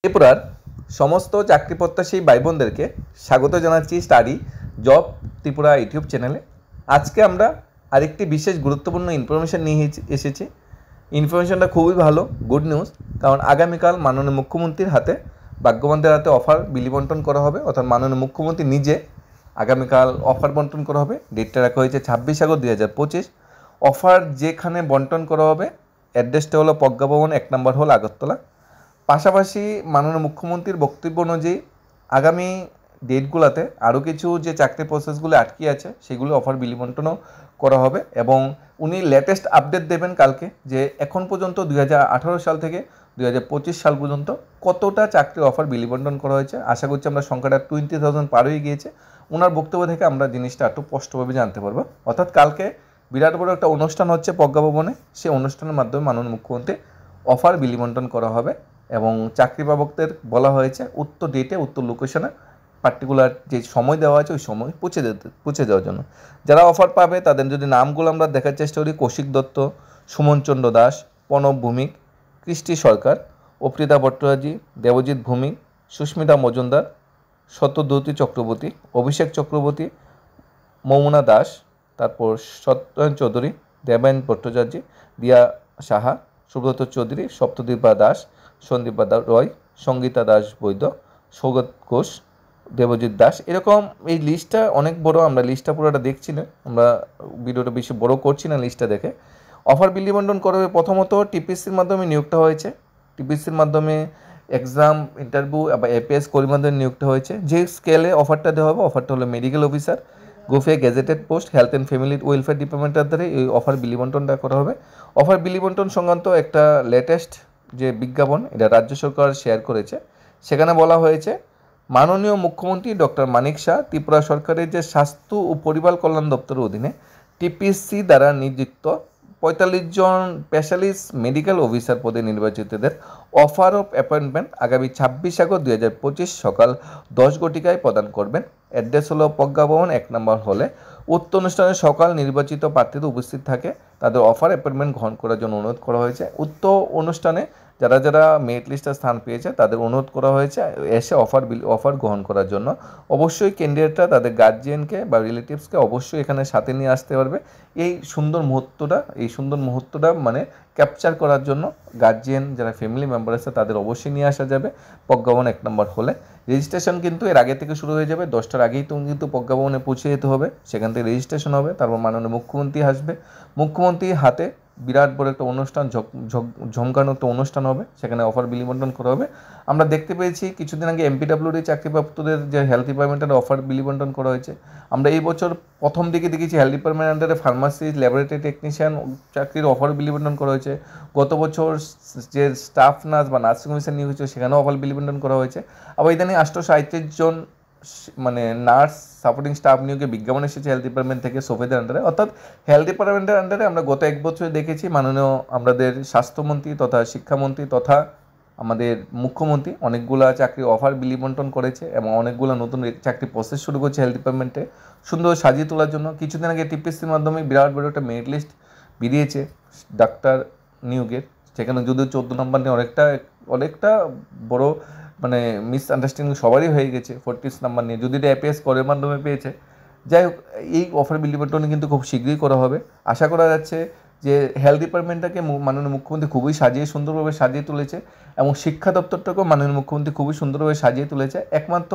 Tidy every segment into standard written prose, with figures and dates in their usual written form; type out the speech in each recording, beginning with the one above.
ত্রিপুরার সমস্ত চাকরি প্রত্যাশী ভাই বোনদেরকে স্বাগত জানাচ্ছি স্টাডি জব ত্রিপুরা ইউটিউব চ্যানেলে। আজকে আমরা আরেকটি বিশেষ গুরুত্বপূর্ণ ইনফরমেশান নিয়ে এসেছি। ইনফরমেশানটা খুবই ভালো, গুড নিউজ। কারণ আগামীকাল মাননীয় মুখ্যমন্ত্রীর হাতে, ভাগ্যবানদের হাতে অফার বিলি বন্টন করা হবে, অর্থাৎ মাননীয় মুখ্যমন্ত্রী নিজে আগামীকাল অফার বন্টন করা হবে। ডেটটা রাখা হয়েছে 26 আগস্ট 2025। অফার যেখানে বন্টন করা হবে অ্যাড্রেসটা হলো প্রজ্ঞাভবন 1 নম্বর হল আগরতলা। পাশাপাশি মাননীয় মুখ্যমন্ত্রীর বক্তব্য অনুযায়ী আগামী ডেটগুলোতে আরও কিছু যে চাকরি প্রসেসগুলো আটকে আছে সেগুলো অফার বিলি বন্টনও করা হবে এবং উনি লেটেস্ট আপডেট দেবেন কালকে যে এখন পর্যন্ত 2018 সাল থেকে 2025 সাল পর্যন্ত কতটা চাকরি অফার বিলি বন্টন করা হয়েছে। আশা করছি আমরা সংখ্যাটা 20,000 পার হয়ে গিয়েছে। ওনার বক্তব্য থেকে আমরা জিনিসটা একটু স্পষ্টভাবে জানতে পারবো। অর্থাৎ কালকে বিরাট বড় একটা অনুষ্ঠান হচ্ছে প্রজ্ঞাভবনে, সেই অনুষ্ঠানের মাধ্যমে মাননীয় মুখ্যমন্ত্রী অফার বিলি বন্টন করা হবে এবং চাকরি পাবকদের বলা হয়েছে উত্তর ডেটে উত্তর লোকেশনে পার্টিকুলার যে সময় দেওয়া আছে ওই সময় পৌঁছে দেওয়ার জন্য। যারা অফার পাবে তাদের যদি নামগুলো আমরা দেখার চেষ্টা করি, কৌশিক দত্ত, সুমনচন্দ্র দাস, প্রণব ভৌমিক, কৃষ্টি সরকার, অপ্রিতা ভট্টাচার্য, দেবজিৎ ভৌমিক, সুস্মিতা মজুমদার, সত্যদ্যুতি চক্রবর্তী, অভিষেক চক্রবর্তী, মৌমনা দাস, তারপর সত্যয়ন চৌধুরী, দেবায়ন ভট্টাচার্য, দিয়া সাহা, সুব্রত চৌধুরী, সপ্তদীপা দাস, সন্দীপা রয়, সঙ্গীতা দাস বৈদ্য, সৌগত ঘোষ, দেবজিৎ দাস। এরকম এই লিস্টটা অনেক বড়, আমরা লিস্টটা পুরোটা দেখছি না, আমরা ভিডিওটা বেশি বড় করছি না। লিস্টটা দেখে অফার বিলি বন্টন করা হবে। প্রথমত টিপিসির মাধ্যমে নিয়োগটা হয়েছে, টিপিসির মাধ্যমে এক্সাম ইন্টারভিউ বা এপিএস কর্মীর মাধ্যমে নিয়োগটা হয়েছে। যে স্কেলে অফারটা দেওয়া হবে, অফারটা হলো মেডিকেল অফিসার, গোফিয়া gazetted post, health and family welfare ডিপার্টমেন্টের দ্বারা এই অফার বিলি বন্টনটা করা হবে। অফার বিলি বন্টন সংক্রান্ত একটা লেটেস্ট যে বিজ্ঞাপন এটা রাজ্য সরকার শেয়ার করেছে, সেখানে বলা হয়েছে মাননীয় মুখ্যমন্ত্রী ডক্টর মানিক শাহ ত্রিপুরা সরকারের যে স্বাস্থ্য ও পরিবার কল্যাণ দপ্তরের অধীনে টিপিসি দ্বারা নিযুক্ত 45 জন স্পেশালিস্ট মেডিকেল অফিসার পদে নির্বাচিতদের অফার অফ অ্যাপয়েন্টমেন্ট আগামী 26 আগস্ট 2025 সকাল 10 ঘটিকায় প্রদান করবেন। অ্যাড্রেস হলো প্রজ্ঞাভবন 1 নম্বর হলে। উক্ত অনুষ্ঠানে সকাল নির্বাচিত প্রার্থীদের উপস্থিত থাকে তাদের অফার অ্যাপয়েন্টমেন্ট গ্রহণ করার জন্য অনুরোধ করা হয়েছে। উক্ত অনুষ্ঠানে যারা যারা মেরিট লিস্টে স্থান পেয়েছে তাদের অনুরোধ করা হয়েছে এসে অফার গ্রহণ করার জন্য। অবশ্যই ক্যান্ডিডেটরা তাদের গার্জিয়ানকে বা রিলেটিভসকে অবশ্যই এখানে সাথে নিয়ে আসতে পারবে। এই সুন্দর মুহূর্তটা মানে ক্যাপচার করার জন্য গার্জিয়ান যারা ফ্যামিলি মেম্বার আছে তাদের অবশ্যই নিয়ে আসা যাবে প্রজ্ঞাভবন 1 নম্বর হলে। রেজিস্ট্রেশন কিন্তু এর আগে থেকে শুরু হয়ে যাবে, 10টার আগেই তো কিন্তু প্রজ্ঞাভবনে পৌঁছে যেতে হবে, সেখান থেকে রেজিস্ট্রেশন হবে। তারপর মাননীয় মুখ্যমন্ত্রী আসবে, মুখ্যমন্ত্রীর হাতে বিরাট বড় একটা অনুষ্ঠান, ঝমকানো একটা অনুষ্ঠান হবে, সেখানে অফার বিলি বন্টন করা হবে। আমরা দেখতে পেয়েছি কিছুদিন আগে এমপিডব্লিউডি চাকরিপ্রাপ্তদের যে হেলথ ডিপার্টমেন্টের অফার বিলি বন্টন করা হয়েছে। আমরা এই বছর প্রথম দিকে দেখেছি হেলথ ডিপার্টমেন্ট আন্ডারে ফার্মাসি, ল্যাবরেটরি টেকনিশিয়ান চাকরির অফার বিলি বন্টন করা হয়েছে। গত বছর যে স্টাফ নার্স বা নার্সিং অফিসার নিয়োগ হয়েছে সেখানেও অফার বিলি বন্টন করা হয়েছে। আবার ইদানিং 837 জন মানে নার্স সাপোর্টিং স্টাফ নিয়োগে বিজ্ঞাপন এসেছে হেলথ ডিপার্টমেন্ট থেকে সোফেদের আন্ডারে। অর্থাৎ হেলথ ডিপার্টমেন্টের আন্ডারে আমরা গত 1 বছর দেখেছি মাননীয় আমাদের স্বাস্থ্যমন্ত্রী তথা শিক্ষামন্ত্রী তথা আমাদের মুখ্যমন্ত্রী অনেকগুলো চাকরি অফার বিলি বন্টন করেছে এবং অনেকগুলো নতুন চাকরি প্রসেস শুরু করছে হেলথ ডিপার্টমেন্টে সুন্দর সাজিয়ে তোলার জন্য। কিছুদিন আগে টিপিসির মাধ্যমে বিরাট বড় একটা মেরিট লিস্ট বেরিয়েছে ডাক্তার নিয়োগের, সেখানে যদিও 14 নম্বর নিয়ে অনেকটা বড় মানে মিসআন্ডারস্ট্যান্ডিং সবারই হয়ে গেছে 40 নাম্বার নিয়ে, যদি এটা এপিএস করের মাধ্যমে পেয়েছে। যাই হোক, এই অফার বিলি বন্টন কিন্তু খুব শীঘ্রই করা হবে। আশা করা যাচ্ছে যে হেলথ ডিপার্টমেন্টটাকে মাননীয় মুখ্যমন্ত্রী খুবই সুন্দরভাবে সাজিয়ে তুলেছে এবং শিক্ষা দপ্তরটাকেও মাননীয় মুখ্যমন্ত্রী খুবই সুন্দরভাবে সাজিয়ে তুলেছে। একমাত্র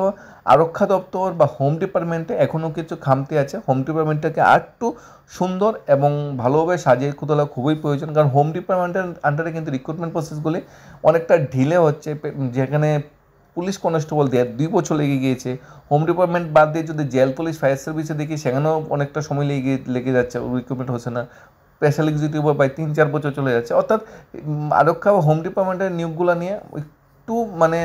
আরক্ষা দপ্তর বা হোম ডিপার্টমেন্টে এখনও কিছু খামতি আছে, হোম ডিপার্টমেন্টটাকে আর একটু সুন্দর এবং ভালোভাবে সাজিয়ে তোলা খুবই প্রয়োজন। কারণ হোম ডিপার্টমেন্টের আন্ডারে কিন্তু রিক্রুটমেন্ট প্রসেসগুলি অনেকটা ঢিলে হচ্ছে, যেখানে পুলিশ কনস্টেবল দিয়ে 2 বছর লেগে গিয়েছে। হোম ডিপার্টমেন্ট বাদ দিয়ে যদি জেল পুলিশ ফায়ার সার্ভিসে দেখি সেখানেও অনেকটা সময় লেগে যাচ্ছে, রিক্রুটমেন্ট হচ্ছে না। স্পেশাল এক্সিকিউটিভ প্রায় 3-4 বছর চলে যাচ্ছে। অর্থাৎ আরক্ষা বা হোম ডিপার্টমেন্টের নিয়োগগুলো নিয়ে একটু মানে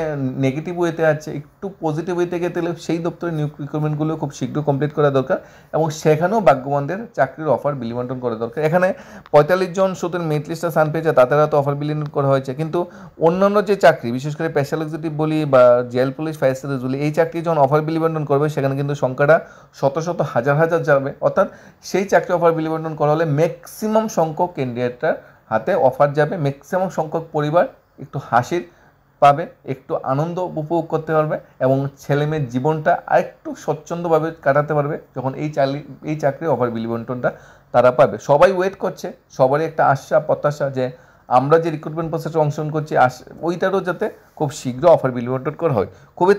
নেগেটিভ ওয়েতে আছে, একটু পজিটিভ ওয়েতে গেলে সেই দপ্তরের নিয়োগ রিক্রুটমেন্টগুলো খুব শীঘ্র কমপ্লিট করা দরকার এবং সেখানেও ভাগ্যবানদের চাকরির অফার বিলি বন্টন করা দরকার। এখানে 45 জন শুধু মেরিট লিস্টে স্থান পেয়েছে তাদের তো অফার বিলি করা হয়েছে, কিন্তু অন্যান্য যে চাকরি বিশেষ করে স্পেশাল এক্সিকিউটিভ বলি বা জেল পুলিশ ফায়ার সার্ভিস বলি, এই চাকরি যখন অফার বিলি বন্টন করবে সেখানে কিন্তু সংখ্যাটা শত হাজার যাবে। অর্থাৎ সেই চাকরি অফার বিলি বন্টন করা হলে ম্যাক্সিমাম সংখ্যক ক্যান্ডিডেটটার হাতে অফার যাবে, ম্যাক্সিমাম সংখ্যক পরিবার একটু হাসির পাবে, একটু আনন্দ উপভোগ করতে পারবে এবং ছেলেমেয়ের জীবনটা আরেকটু স্বচ্ছন্দভাবে কাটাতে পারবে যখন এই চাকরি অফার বিলি বন্টনটা তারা পাবে। সবাই ওয়েট করছে, সবারই একটা আশা প্রত্যাশা যে আমরা যে রিক্রুটমেন্ট প্রসেসে অংশগ্রহণ করছি ওইটারও যাতে খুব শীঘ্র অফার বিলি বন্টন করা হয়। খুবই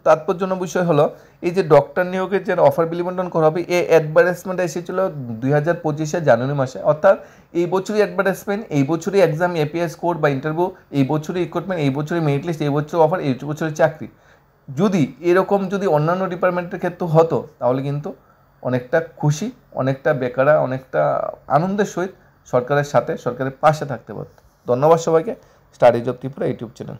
তাৎপর্যপূর্ণ বিষয় হলো এই যে ডক্টর নিয়োগের যে অফার বিলি বন্টন করা হবে, এই অ্যাডভার্টাইজমেন্ট এসেছিল 2025 জানুয়ারি মাসে। অর্থাৎ এই বছরই অ্যাডভার্টাইজমেন্ট, এই বছরই এক্সাম, এপিএস কোড বা ইন্টারভিউ, এই বছরই রিক্রুটমেন্ট, এই বছরই মেরিট লিস্ট, এই বছর অফার, এই বছরের চাকরি। যদি এরকম যদি অন্যান্য ডিপার্টমেন্টের ক্ষেত্রে হতো তাহলে কিন্তু অনেকটা খুশি, অনেকটা বেকাররা অনেকটা আনন্দের সহিত সরকারের সাথে, সরকারের পাশে থাকতে পারত। ধন্যবাদ সবাইকে। Study job Tripura YouTube channel.